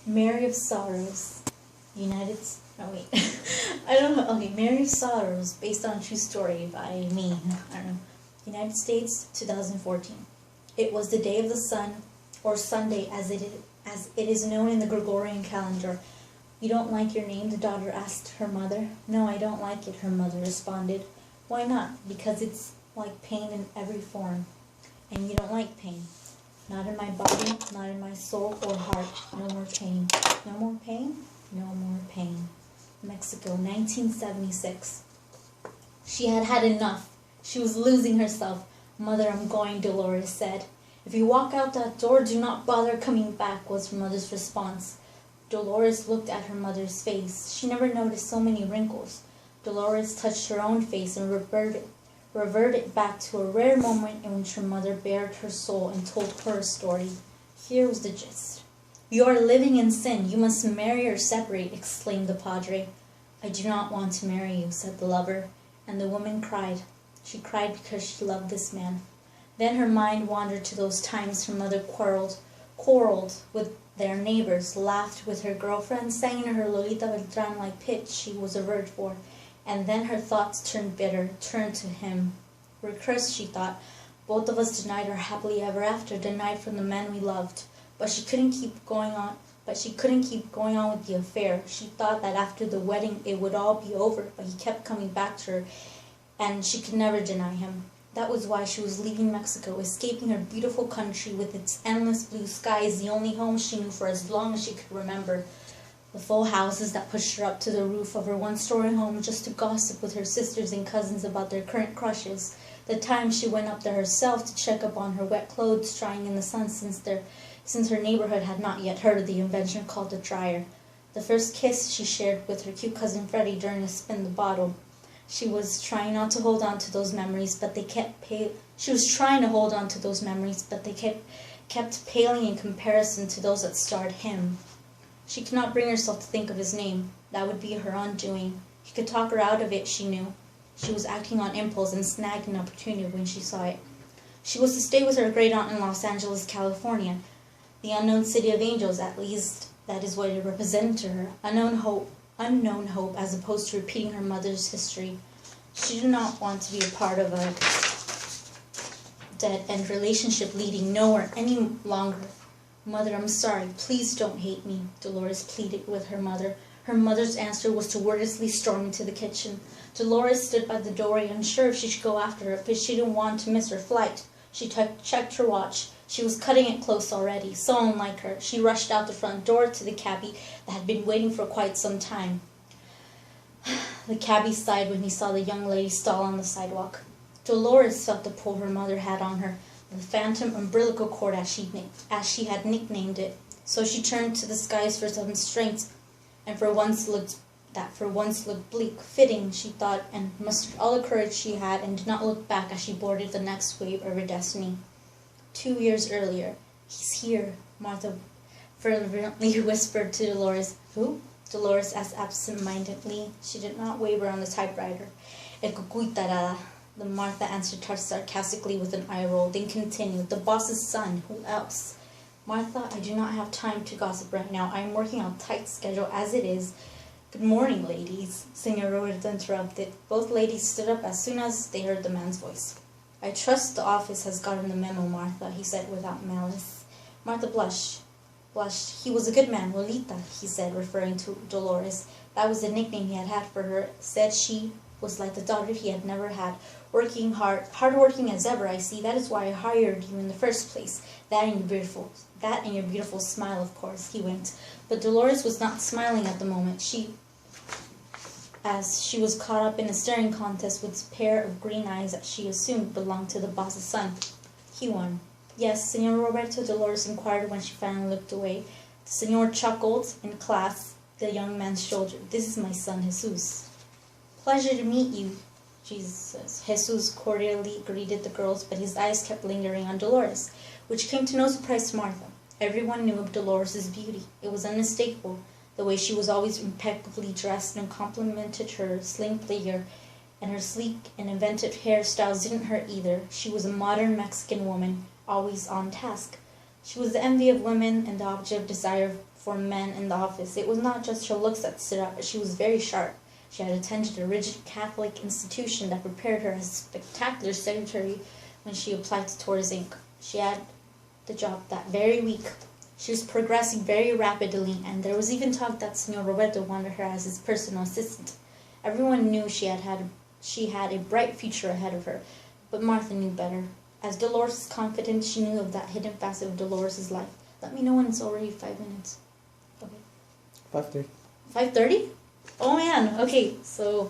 Mary of Sorrows, I don't know. Okay, Mary of Sorrows, based on a true story by me. I don't know. United States, 2014. It was the day of the sun, or Sunday, as it is known in the Gregorian calendar. You don't like your name? The daughter asked her mother. No, I don't like it, her mother responded. Why not? Because it's like pain in every form. And you don't like pain. Not in my body, not in my soul or heart. No more pain. No more pain? No more pain. Mexico, 1976. She had had enough. She was losing herself. Mother, I'm going, Dolores said. If you walk out that door, do not bother coming back, was her mother's response. Dolores looked at her mother's face. She never noticed so many wrinkles. Dolores touched her own face and reverted back to a rare moment in which her mother bared her soul and told her a story. Here was the gist. You are living in sin. You must marry or separate, exclaimed the padre. I do not want to marry you, said the lover, and the woman cried. She cried because she loved this man. Then her mind wandered to those times her mother quarreled with their neighbors, laughed with her girlfriends, sang in her Lolita Beltran-like pitch she was a verge for, and then her thoughts turned bitter, turned to him. We're cursed, she thought. Both of us denied our happily ever after, denied from the man we loved. But she couldn't keep going on with the affair. She thought that after the wedding it would all be over, but he kept coming back to her, and she could never deny him. That was why she was leaving Mexico, escaping her beautiful country with its endless blue skies, the only home she knew for as long as she could remember. The full houses that pushed her up to the roof of her one-story home just to gossip with her sisters and cousins about their current crushes. The times she went up there herself to check up on her wet clothes drying in the sun since her neighborhood had not yet heard of the invention called a dryer. The first kiss she shared with her cute cousin Freddie during a spin the bottle. She was trying to hold on to those memories, but they kept paling in comparison to those that starred him. She could not bring herself to think of his name. That would be her undoing. He could talk her out of it, she knew. She was acting on impulse and snagged an opportunity when she saw it. She was to stay with her great-aunt in Los Angeles, California. The unknown city of angels, at least that is what it represented to her. Unknown hope, as opposed to repeating her mother's history. She did not want to be a part of a dead-end relationship leading nowhere any longer. Mother, I'm sorry. Please don't hate me, Dolores pleaded with her mother. Her mother's answer was to wordlessly storm into the kitchen. Dolores stood by the doorway, unsure if she should go after her, but she didn't want to miss her flight. She checked her watch. She was cutting it close already, so unlike her. She rushed out the front door to the cabbie that had been waiting for quite some time. The cabbie sighed when he saw the young lady stall on the sidewalk. Dolores felt the pull her mother had on her, the phantom umbilical cord as she had nicknamed it. So she turned to the skies for some strength, and for once looked bleak, fitting, she thought, and mustered all the courage she had, and did not look back as she boarded the next wave of her destiny. 2 years earlier. He's here, Martha fervently whispered to Dolores. Who? Dolores asked absent-mindedly. She did not waver on the typewriter. El cucuy, the Martha answered sarcastically with an eye roll, then continued. The boss's son. Who else? Martha, I do not have time to gossip right now. I am working on a tight schedule as it is. Good morning, ladies, Senor Roberto interrupted. Both ladies stood up as soon as they heard the man's voice. I trust the office has gotten the memo, Martha, he said without malice. Martha blushed. He was a good man, Lolita, he said, referring to Dolores. That was the nickname he had for her. Said she was like the daughter he had never had. Working hard-working as ever, I see. That is why I hired you in the first place. That and your beautiful smile, of course, he winked. But Dolores was not smiling at the moment. As she was caught up in a staring contest with a pair of green eyes that she assumed belonged to the boss's son. He won. Yes, Senor Roberto, Dolores inquired when she finally looked away. The senor chuckled and clasped the young man's shoulder. This is my son, Jesus. Pleasure to meet you, Jesus. Jesus cordially greeted the girls, but his eyes kept lingering on Dolores, which came to no surprise to Martha. Everyone knew of Dolores' beauty. It was unmistakable. The way she was always impeccably dressed and complimented her slim figure, and her sleek and inventive hairstyles didn't hurt either. She was a modern Mexican woman, always on task. She was the envy of women and the object of desire for men in the office. It was not just her looks that stood out, but she was very sharp. She had attended a rigid Catholic institution that prepared her as a spectacular secretary when she applied to Torres Inc. She had the job that very week. She was progressing very rapidly, and there was even talk that Senor Roberto wanted her as his personal assistant. Everyone knew she had a bright future ahead of her, but Martha knew better. As Dolores was confident, she knew of that hidden facet of Dolores' life. Let me know when it's already 5 minutes. Okay. 5:30. 5:30? Oh man, okay, so